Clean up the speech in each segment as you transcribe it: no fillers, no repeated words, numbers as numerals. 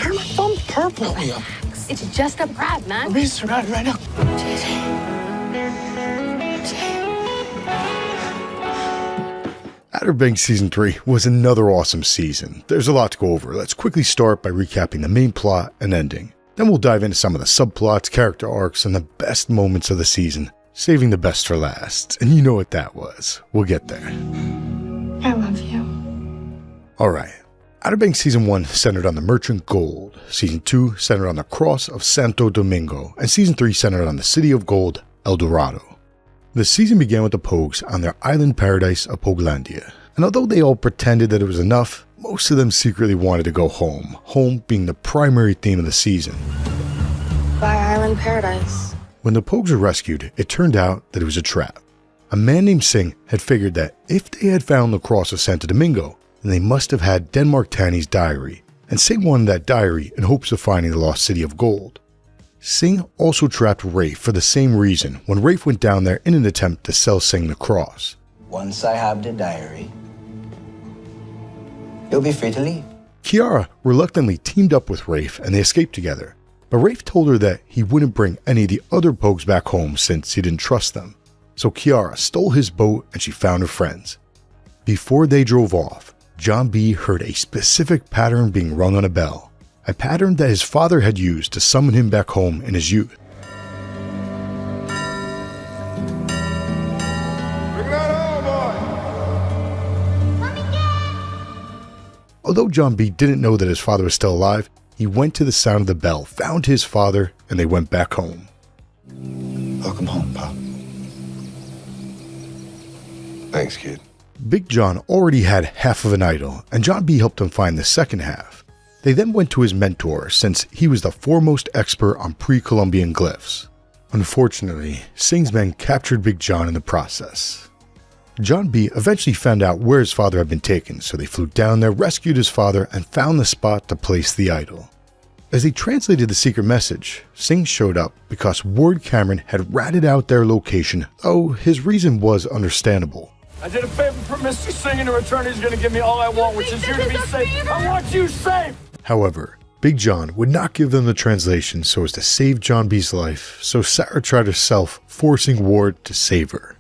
Turn my thumb purple. It's just a prat, man. I'm being surrounded right now. Outer Banks Season 3 was another awesome season. There's a lot to go over. Let's quickly start by recapping the main plot and ending. Then we'll dive into some of the subplots, character arcs, and the best moments of the season, saving the best for last. And you know what that was. We'll get there. I love you. Alright. Outer Banks Season 1 centered on the Merchant Gold, Season 2 centered on the Cross of Santo Domingo, and Season 3 centered on the City of Gold, El Dorado. The season began with the Pogues on their island paradise of Pogelandia, and although they all pretended that it was enough, most of them secretly wanted to go home, home being the primary theme of the season. Bye, Island Paradise. When the Pogues were rescued, it turned out that it was a trap. A man named Singh had figured that if they had found the Cross of Santo Domingo, then they must have had Denmark Tanny's diary, and Singh wanted that diary in hopes of finding the lost City of Gold. Singh also trapped Rafe for the same reason when Rafe went down there in an attempt to sell Singh the cross. Once I have the diary, you'll be free to leave. Kiara reluctantly teamed up with Rafe and they escaped together, but Rafe told her that he wouldn't bring any of the other Pogues back home since he didn't trust them. So Kiara stole his boat and she found her friends. Before they drove off, John B heard a specific pattern being rung on a bell. A pattern that his father had used to summon him back home in his youth. Although John B didn't know that his father was still alive, he went to the sound of the bell, found his father, and they went back home. Welcome home, Pop. Thanks, kid. Big John already had half of an idol, and John B helped him find the second half. They then went to his mentor since he was the foremost expert on pre-Columbian glyphs. Unfortunately, Singh's men captured Big John in the process. John B eventually found out where his father had been taken, so they flew down there, rescued his father, and found the spot to place the idol. As they translated the secret message, Singh showed up because Ward Cameron had ratted out their location, though his reason was understandable. I did a favor for Mr. Singh, and in return he's gonna give me all I want, which is you to be safe. I want you safe! However, Big John would not give them the translation so as to save John B's life, so Sarah tried herself, forcing Ward to save her.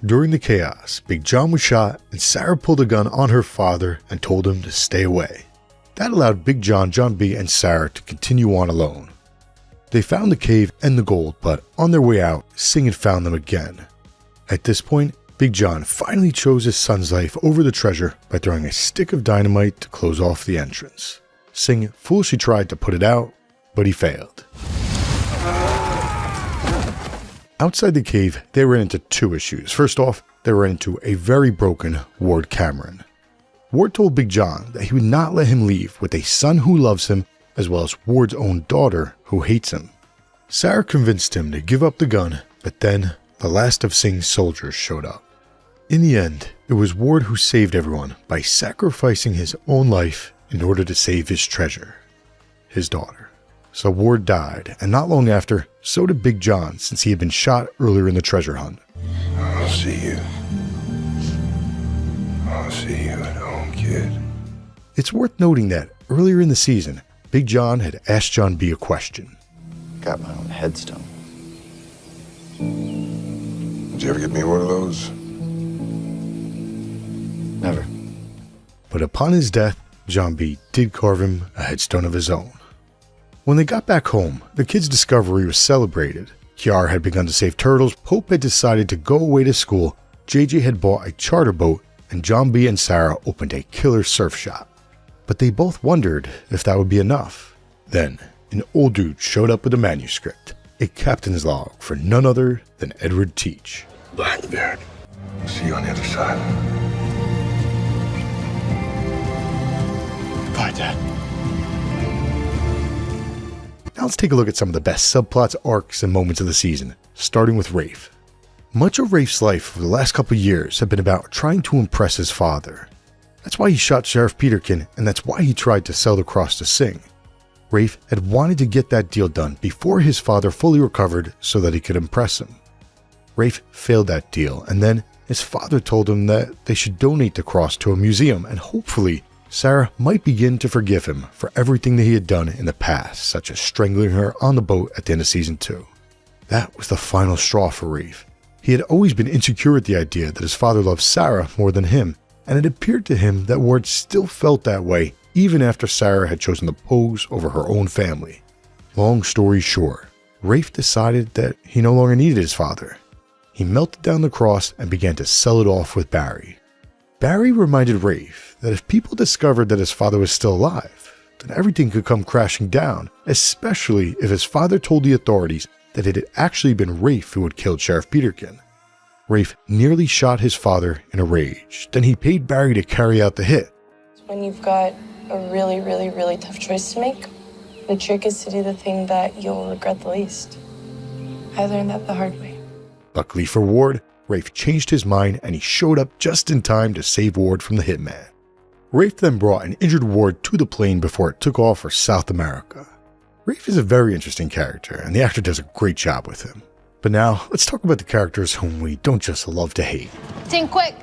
During the chaos, Big John was shot and Sarah pulled a gun on her father and told him to stay away. That allowed Big John, John B, and Sarah to continue on alone. They found the cave and the gold, but on their way out, Singh had found them again. At this point, Big John finally chose his son's life over the treasure by throwing a stick of dynamite to close off the entrance. Singh foolishly tried to put it out, but he failed. Outside the cave, they ran into two issues. First off, they ran into a very broken Ward Cameron. Ward told Big John that he would not let him leave with a son who loves him, as well as Ward's own daughter who hates him. Sarah convinced him to give up the gun, but then the last of Singh's soldiers showed up. In the end, it was Ward who saved everyone by sacrificing his own life in order to save his treasure, his daughter. So Ward died, and not long after, so did Big John since he had been shot earlier in the treasure hunt. I'll see you. I'll see you at home, kid. It's worth noting that earlier in the season, Big John had asked John B a question. Got my own headstone. Did you ever get me one of those? Never. But upon his death, John B did carve him a headstone of his own. When they got back home, the kids' discovery was celebrated. Kiara had begun to save turtles, Pope had decided to go away to school, JJ had bought a charter boat, and John B and Sarah opened a killer surf shop. But they both wondered if that would be enough. Then, an old dude showed up with a manuscript, a captain's log for none other than Edward Teach. Blackbeard. See you on the other side. Bye, Dad. Now let's take a look at some of the best subplots, arcs, and moments of the season, starting with Rafe. Much of Rafe's life over the last couple of years have been about trying to impress his father. That's why he shot Sheriff Peterkin, and that's why he tried to sell the cross to Singh. Rafe had wanted to get that deal done before his father fully recovered so that he could impress him. Rafe failed that deal, and then his father told him that they should donate the cross to a museum and hopefully Sarah might begin to forgive him for everything that he had done in the past, such as strangling her on the boat at the end of season 2. That was the final straw for Rafe. He had always been insecure at the idea that his father loved Sarah more than him, and it appeared to him that Ward still felt that way even after Sarah had chosen to pose over her own family. Long story short, Rafe decided that he no longer needed his father. He melted down the cross and began to sell it off with Barry. Barry reminded Rafe that if people discovered that his father was still alive, then everything could come crashing down, especially if his father told the authorities that it had actually been Rafe who had killed Sheriff Peterkin. Rafe nearly shot his father in a rage. Then he paid Barry to carry out the hit. When you've got a really, really, really tough choice to make, the trick is to do the thing that you'll regret the least. I learned that the hard way. Luckily for Ward, Rafe changed his mind and he showed up just in time to save Ward from the hitman. Rafe then brought an injured Ward to the plane before it took off for South America. Rafe is a very interesting character, and the actor does a great job with him. But now, let's talk about the characters whom we don't just love to hate. Think quick.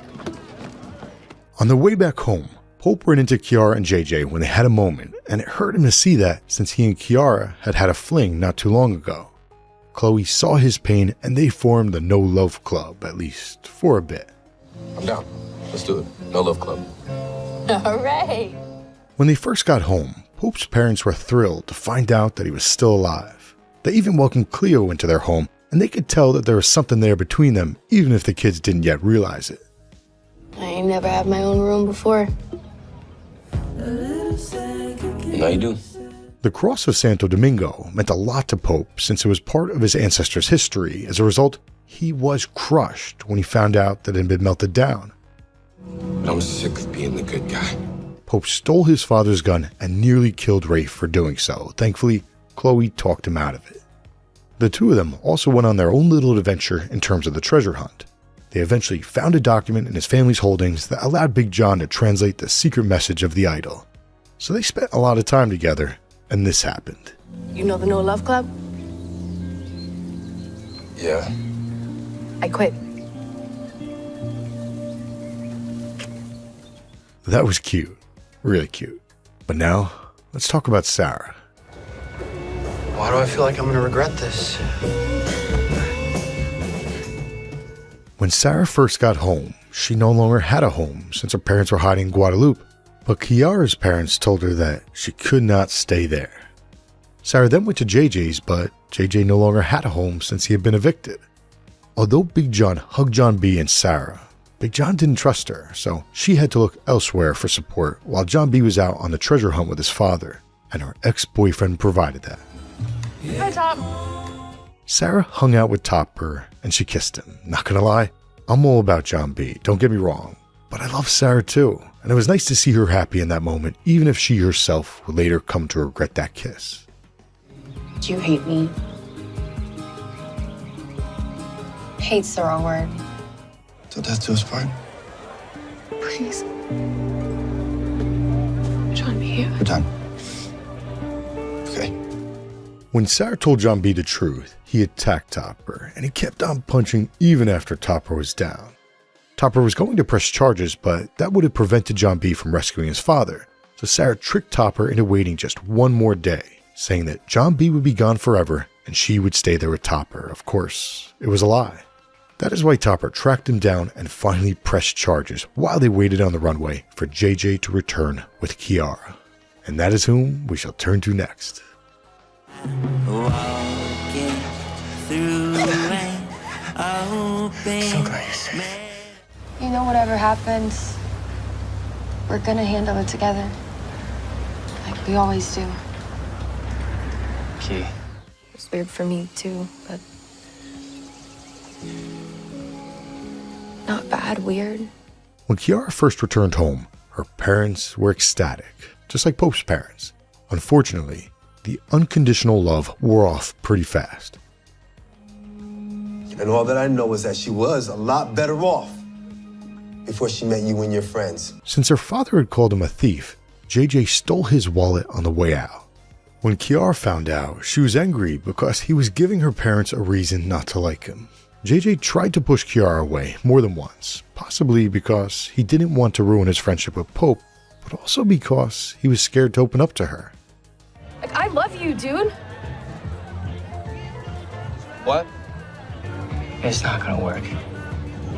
On their way back home, Pope ran into Kiara and Jayj when they had a moment, and it hurt him to see that since he and Kiara had had a fling not too long ago. Cloe saw his pain and they formed the No Love Club, at least for a bit. I'm down. Let's do it. No love club. All right. When they first got home, Pope's parents were thrilled to find out that he was still alive. They even welcomed Cleo into their home, and they could tell that there was something there between them, even if the kids didn't yet realize it. I ain't never had my own room before. Now you do. The cross of Santo Domingo meant a lot to Pope since it was part of his ancestors' history. As a result, he was crushed when he found out that it had been melted down. But I'm sick of being the good guy. Pope stole his father's gun and nearly killed Rafe for doing so. Thankfully, Cloe talked him out of it. The two of them also went on their own little adventure in terms of the treasure hunt. They eventually found a document in his family's holdings that allowed Big John to translate the secret message of the idol. So they spent a lot of time together, and this happened. You know the No Love Club? Yeah. I quit. That was cute. Really cute. But now, let's talk about Sarah. Why do I feel like I'm gonna regret this? When Sarah first got home, she no longer had a home since her parents were hiding in Guadalupe. But Kiara's parents told her that she could not stay there. Sarah then went to JJ's, but JJ no longer had a home since he had been evicted. Although Big John hugged John B and Sarah, Big John didn't trust her, so she had to look elsewhere for support while John B was out on the treasure hunt with his father, and her ex-boyfriend provided that. Hi, Top. Sarah hung out with Topper and she kissed him. Not gonna lie, I'm all about John B, don't get me wrong, but I love Sarah too, and it was nice to see her happy in that moment, even if she herself would later come to regret that kiss. Do you hate me? Hate's the wrong word. Till death do us part. Please. John B. We're done. Okay. When Sarah told John B the truth, he attacked Topper, and he kept on punching even after Topper was down. Topper was going to press charges, but that would have prevented John B from rescuing his father, so Sarah tricked Topper into waiting just one more day, saying that John B would be gone forever and she would stay there with Topper. Of course, it was a lie. That is why Topper tracked him down and finally pressed charges while they waited on the runway for JJ to return with Kiara. And that is whom we shall turn to next. Walking through rain, So glad you're safe. You know, whatever happens, we're gonna handle it together. Like we always do. Key. It's weird for me, too, but not bad weird. When Kiara first returned home, her parents were ecstatic, just like Pope's parents. Unfortunately, the unconditional love wore off pretty fast. And all that I know is that she was a lot better off before she met you and your friends. Since her father had called him a thief, JJ stole his wallet on the way out. When Kiara found out, she was angry because he was giving her parents a reason not to like him. JJ tried to push Kiara away more than once, possibly because he didn't want to ruin his friendship with Pope, but also because he was scared to open up to her. Like, I love you, dude. What? It's not gonna work.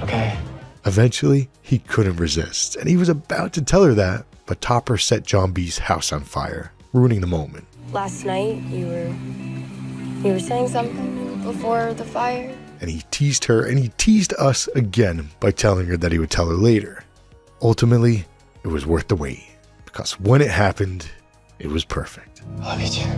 Okay? Eventually, he couldn't resist, and he was about to tell her that, but Topper set John B's house on fire, ruining the moment. Last night, you were saying something before the fire? And he teased her, and he teased us again by telling her that he would tell her later. Ultimately, it was worth the wait, because when it happened, it was perfect. Love you too.